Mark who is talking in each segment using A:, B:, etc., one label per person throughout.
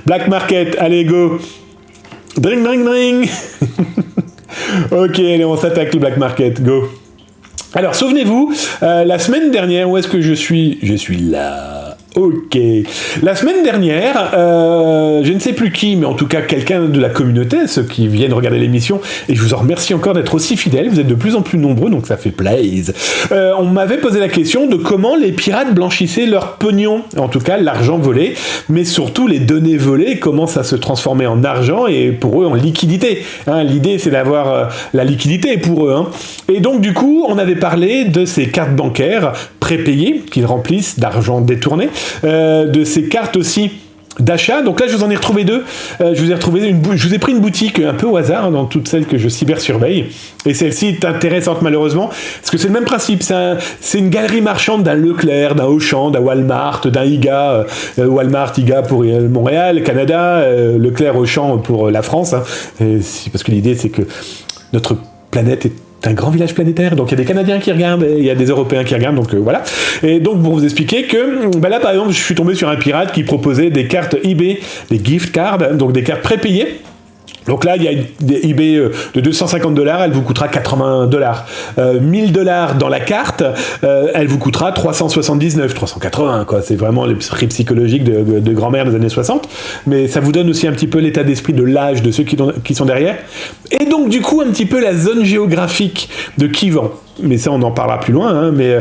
A: Black market, allez, go. Dring, dring, dring. Ok, allez, on s'attaque le black market, go. Alors, souvenez-vous, la semaine dernière, où est-ce que je suis ? Je suis là. Ok. La semaine dernière, je ne sais plus qui, mais en tout cas quelqu'un de la communauté, ceux qui viennent regarder l'émission, et je vous en remercie encore d'être aussi fidèles, vous êtes de plus en plus nombreux, donc ça fait plaisir. On m'avait posé la question de comment les pirates blanchissaient leur pognon, en tout cas l'argent volé, mais surtout les données volées, comment ça se transformait en argent et pour eux en liquidité. Hein, l'idée c'est d'avoir la liquidité pour eux. Hein. Et donc du coup, on avait parlé de ces cartes bancaires prépayées qu'ils remplissent d'argent détourné, de ces cartes aussi d'achat. Donc là, je vous en ai retrouvé deux. Je vous ai pris une boutique un peu au hasard, hein, dans toutes celles que je cybersurveille. Et celle-ci est intéressante malheureusement, parce que c'est le même principe. C'est une galerie marchande d'un Leclerc, d'un Auchan, d'un Walmart, d'un IGA. Walmart, IGA pour Montréal, Canada, Leclerc, Auchan pour la France. Hein. Parce que l'idée, c'est que notre planète est un grand village planétaire, donc il y a des Canadiens qui regardent, et il y a des Européens qui regardent, donc voilà. Et donc pour vous expliquer que, là par exemple, je suis tombé sur un pirate qui proposait des cartes eBay, des gift cards, donc des cartes prépayées. Donc là, il y a des eBay de $250, elle vous coûtera $80. $1000 dans la carte, elle vous coûtera 379, 380, quoi. C'est vraiment les prix psychologiques de grand-mère des années 60. Mais ça vous donne aussi un petit peu l'état d'esprit de l'âge de ceux qui sont derrière. Et donc, du coup, un petit peu la zone géographique de qui vend. Mais ça, on en parlera plus loin, hein, mais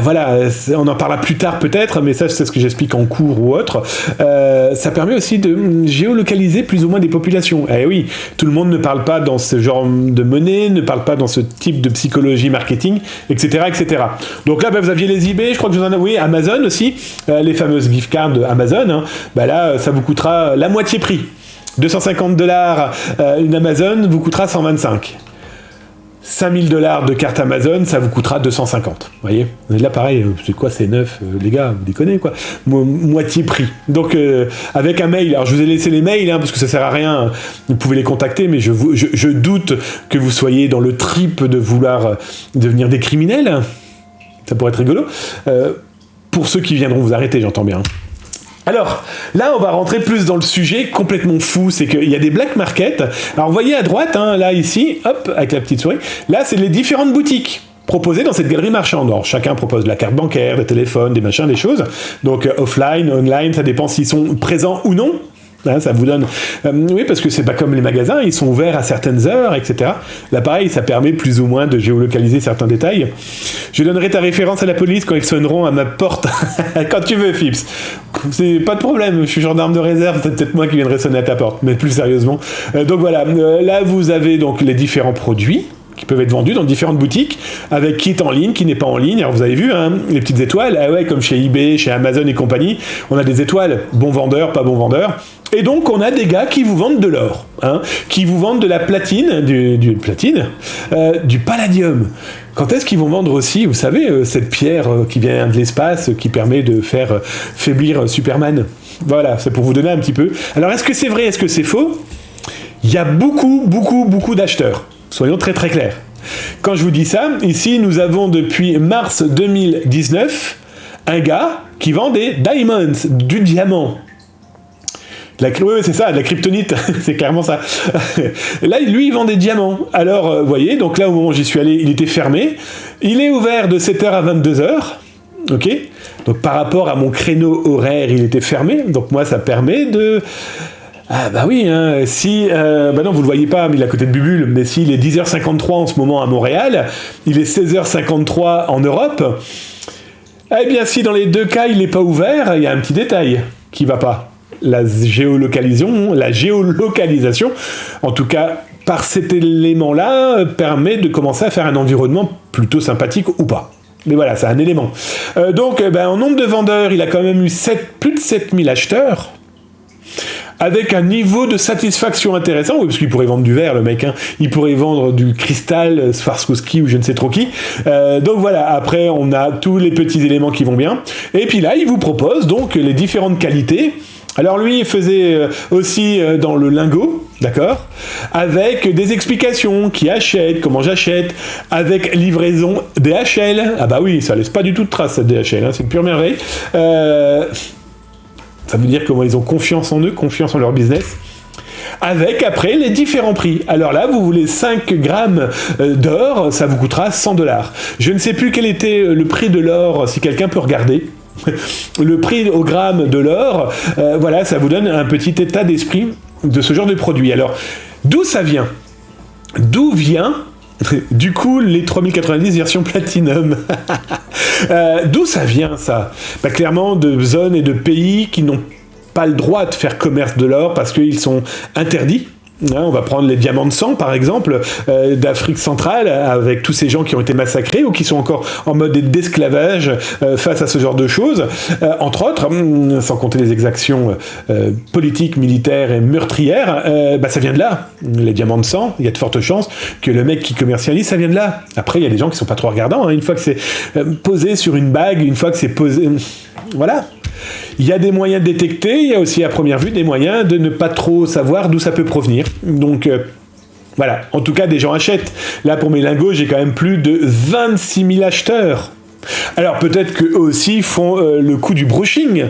A: voilà, on en parlera plus tard peut-être, mais ça, c'est ce que j'explique en cours ou autre. Ça permet aussi de géolocaliser plus ou moins des populations. Eh oui, tout le monde ne parle pas dans ce genre de monnaie, ne parle pas dans ce type de psychologie marketing, etc., etc. Donc là, vous aviez les eBay, je crois que vous en avez, oui, Amazon aussi, les fameuses gift cards Amazon, hein, là, ça vous coûtera la moitié prix. $250, une Amazon vous coûtera 125. $5000 de carte Amazon, ça vous coûtera 250. Vous voyez ? Là, pareil, c'est quoi, c'est neuf, les gars, vous déconnez, quoi. Moitié prix. Donc, avec un mail, alors je vous ai laissé les mails, hein, parce que ça sert à rien, vous pouvez les contacter, mais je doute que vous soyez dans le trip de vouloir devenir des criminels. Ça pourrait être rigolo. Pour ceux qui viendront vous arrêter, j'entends bien. Alors, là, on va rentrer plus dans le sujet complètement fou, c'est qu'il y a des black markets. Alors, vous voyez à droite, hein, là, ici, hop, avec la petite souris, là, c'est les différentes boutiques proposées dans cette galerie marchande. Alors, chacun propose de la carte bancaire, des téléphones, des machins, des choses. Donc, offline, online, ça dépend s'ils sont présents ou non. Hein, ça vous donne... oui, parce que c'est pas comme les magasins, ils sont ouverts à certaines heures, etc. Là, pareil, ça permet plus ou moins de géolocaliser certains détails. Je donnerai ta référence à la police quand ils sonneront à ma porte. Quand tu veux, Phipps. C'est pas de problème, je suis gendarme de réserve, c'est peut-être moi qui viendrai sonner à ta porte, mais plus sérieusement. Donc voilà, là, vous avez donc les différents produits qui peuvent être vendus dans différentes boutiques, avec qui est en ligne, qui n'est pas en ligne. Alors vous avez vu, hein, les petites étoiles, ah ouais, comme chez eBay, chez Amazon et compagnie, on a des étoiles, bon vendeur, pas bon vendeur. Et donc on a des gars qui vous vendent de l'or, hein, qui vous vendent de la platine, du palladium. Quand est-ce qu'ils vont vendre aussi, vous savez, cette pierre qui vient de l'espace, qui permet de faire faiblir Superman? Voilà, c'est pour vous donner un petit peu. Alors est-ce que c'est vrai, est-ce que c'est faux? Il y a beaucoup d'acheteurs. Soyons très très clairs. Quand je vous dis ça, ici nous avons depuis mars 2019 un gars qui vend des diamonds, du diamant. Oui, c'est ça, de la kryptonite, c'est clairement ça. Là, lui, il vend des diamants. Alors, vous voyez, donc là, au moment où j'y suis allé, il était fermé. Il est ouvert de 7h à 22h. Ok ? Donc, par rapport à mon créneau horaire, il était fermé. Donc, moi, ça permet de... Ah bah oui, hein, si... bah non, vous le voyez pas, mais il est à côté de Bubule, mais s'il est 10h53 en ce moment à Montréal, il est 16h53 en Europe, eh bien si dans les deux cas il n'est pas ouvert, il y a un petit détail qui va pas. La géolocalisation, en tout cas par cet élément-là, permet de commencer à faire un environnement plutôt sympathique ou pas. Mais voilà, c'est un élément. Donc, en nombre de vendeurs, il a quand même eu plus de 7000 acheteurs, avec un niveau de satisfaction intéressant, oui, parce qu'il pourrait vendre du verre, le mec, hein. Il pourrait vendre du cristal, Swarovski ou je ne sais trop qui. Donc voilà, après, on a tous les petits éléments qui vont bien. Et puis là, il vous propose donc les différentes qualités. Alors lui, il faisait aussi dans le lingot, d'accord, avec des explications, qui achète, comment j'achète, avec livraison DHL. Ah bah oui, ça laisse pas du tout de traces, cette DHL, hein, c'est une pure merveille. Ça veut dire comment ils ont confiance en eux, confiance en leur business. Avec, après, les différents prix. Alors là, vous voulez 5 grammes d'or, ça vous coûtera $100. Je ne sais plus quel était le prix de l'or, si quelqu'un peut regarder. Le prix au gramme de l'or, voilà, ça vous donne un petit état d'esprit de ce genre de produit. Alors, d'où ça vient ? D'où vient, du coup, les 3090 version Platinum ? D'où ça vient, ça ? Clairement, de zones et de pays qui n'ont pas le droit de faire commerce de l'or parce qu'ils sont interdits. On va prendre les diamants de sang, par exemple, d'Afrique centrale, avec tous ces gens qui ont été massacrés ou qui sont encore en mode d'esclavage face à ce genre de choses, entre autres, sans compter les exactions politiques, militaires et meurtrières, ça vient de là. Les diamants de sang, il y a de fortes chances que le mec qui commercialise, ça vient de là. Après, il y a des gens qui sont pas trop regardants, hein. Une fois que c'est posé sur une bague, une fois que c'est posé... Voilà. Il y a des moyens de détecter, il y a aussi à première vue des moyens de ne pas trop savoir d'où ça peut provenir. Donc voilà, en tout cas des gens achètent. Là pour mes lingots, j'ai quand même plus de 26 000 acheteurs. Alors peut-être qu'eux aussi font le coup du brushing.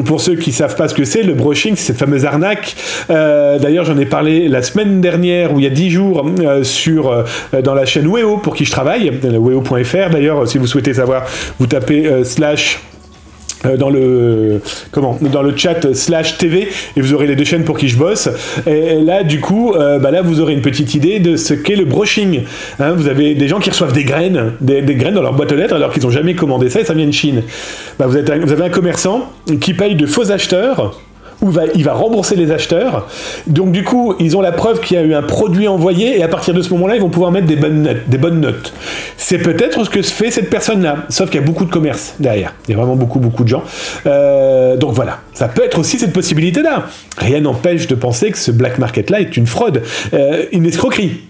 A: Pour ceux qui ne savent pas ce que c'est, le brushing, c'est cette fameuse arnaque. D'ailleurs, j'en ai parlé la semaine dernière, ou il y a 10 jours, dans la chaîne Weo, pour qui je travaille, weo.fr. D'ailleurs, si vous souhaitez savoir, vous tapez dans le chat /TV et vous aurez les 2 chaînes pour qui je bosse, et là du coup là vous aurez une petite idée de ce qu'est le brushing, hein. Vous avez des gens qui reçoivent des graines dans leur boîte aux lettres alors qu'ils n'ont jamais commandé ça et ça vient de Chine. Vous avez un commerçant qui paye de faux acheteurs, où il va rembourser les acheteurs. Donc du coup, ils ont la preuve qu'il y a eu un produit envoyé, et à partir de ce moment-là, ils vont pouvoir mettre des bonnes notes. C'est peut-être ce que fait cette personne-là, sauf qu'il y a beaucoup de commerce derrière. Il y a vraiment beaucoup de gens. Donc voilà, ça peut être aussi cette possibilité-là. Rien n'empêche de penser que ce black market-là est une fraude, une escroquerie.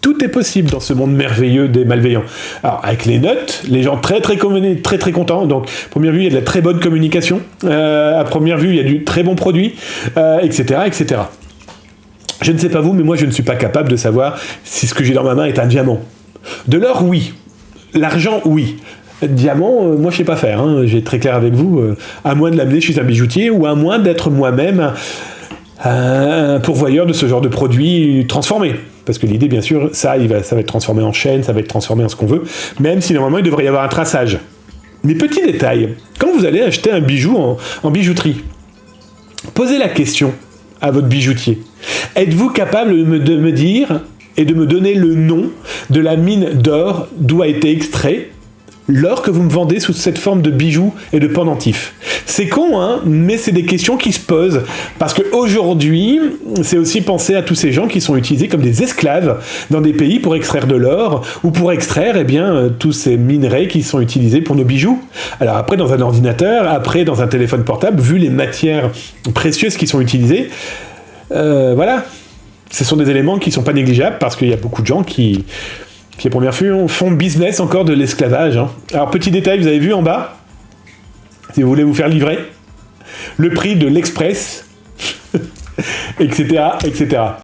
A: Tout est possible dans ce monde merveilleux des malveillants. Alors, avec les notes, les gens très contents. Donc, à première vue, il y a de la très bonne communication. À première vue, il y a du très bon produit, etc., etc. Je ne sais pas vous, mais moi, je ne suis pas capable de savoir si ce que j'ai dans ma main est un diamant. De l'or, oui. L'argent, oui. Diamant, moi, je sais pas faire. Hein. J'ai très clair avec vous. À moins de l'amener chez un bijoutier ou à moins d'être moi-même un pourvoyeur de ce genre de produits transformés. Parce que l'idée, bien sûr, ça va être transformé en chaîne, ça va être transformé en ce qu'on veut, même si normalement il devrait y avoir un traçage. Mais petit détail, quand vous allez acheter un bijou en bijouterie, posez la question à votre bijoutier. Êtes-vous capable de me dire et de me donner le nom de la mine d'or d'où a été extrait l'or que vous me vendez sous cette forme de bijoux et de pendentifs? C'est con, hein, mais c'est des questions qui se posent. Parce qu'aujourd'hui, c'est aussi penser à tous ces gens qui sont utilisés comme des esclaves dans des pays pour extraire de l'or, ou pour extraire, tous ces minerais qui sont utilisés pour nos bijoux. Alors après, dans un ordinateur, après, dans un téléphone portable, vu les matières précieuses qui sont utilisées, voilà. Ce sont des éléments qui ne sont pas négligeables, parce qu'il y a beaucoup de gens qui à première vue font business encore de l'esclavage. Hein. Alors, petit détail, vous avez vu en bas, si vous voulez vous faire livrer, le prix de l'express, etc., etc.